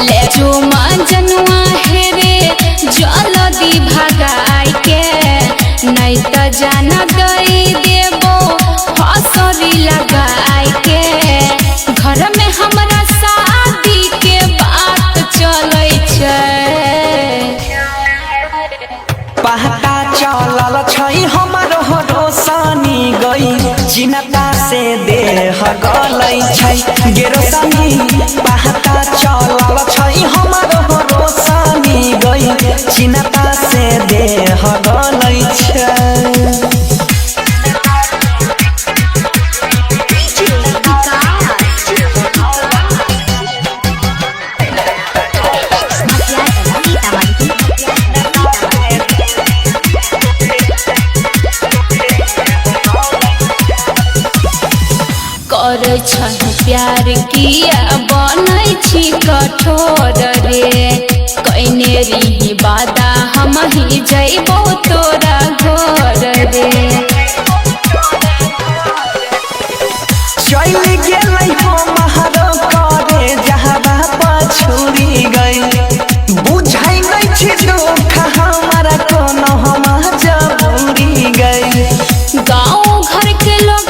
ले जो जनुआ हेरे जल्दी भगाई के नहीं तो जाना दई देबो हसरी लगाई के। घर में हमरा शादी के बात चलै छै, पहता चलल छै हमरो रोशनी गई चिन्ता से देह गलै छै गेरोसनी। पहता चलल छै हमरो रोशनी गई चिन्ता से देह गलै छै। करे छन प्यार किया बनै छी कठोर रे। कइने रही वादा हम ही जइबो तोरा घर रे। चल गेलै हमरो करे जहबा पछुरी गई बुझै नै छी दुख हमरा कोनो हम जबूरी गई। गाँव घर के लोग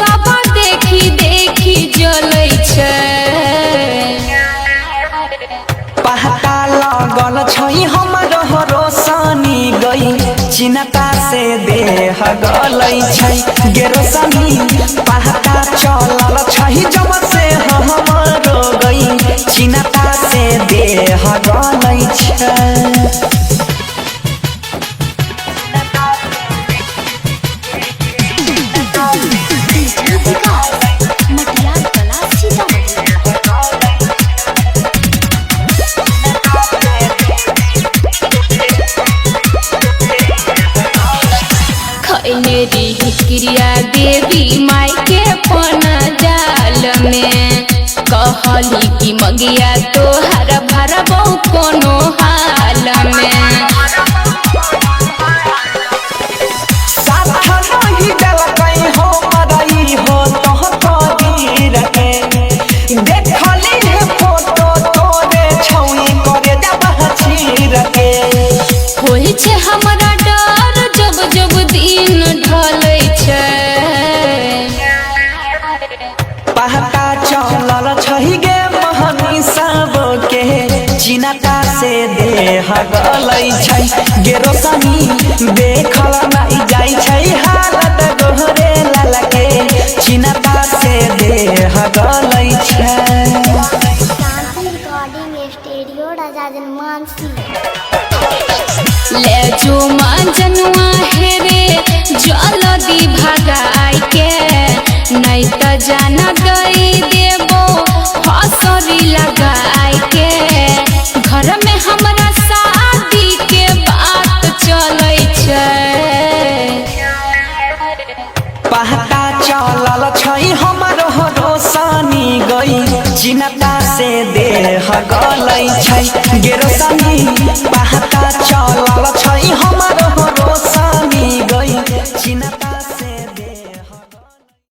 देखी देखी जलै छै, पहता लगल छै हमरो रोशनी गई चिन्ता से देह गलै छै गेरोसनी। पहता चलल छै जब से हमरो गई चिन्ता से देह गलै छै। खैने रही क्रिया देवी माई के पना जाल में कहली कि मगिया तोहर भरबो कोनो हाल में। होइ छै हमरा डर जब जब दिन ढलै छै, पहता चलल छै गे महनी सबके चिन्ता से देह गलै छै गेरोसनी। देखल नहीं जाइ छै हालत गोहरे ललके चिन्ता से देह गलै छै। रिकॉर्डिंग स्टूडियो राजा जनमानसी। ले जो जनुआ हेरे जल्दी भगाई के नहीं तो जाना दई देबो हसरी लगाई के। घर में हमरा शादी के बात चलै छै, पहता चलल छै हमरो रोशनी गई चिन्ता से देह गलै छै गेरोसनी। पहता चलल छै हमरो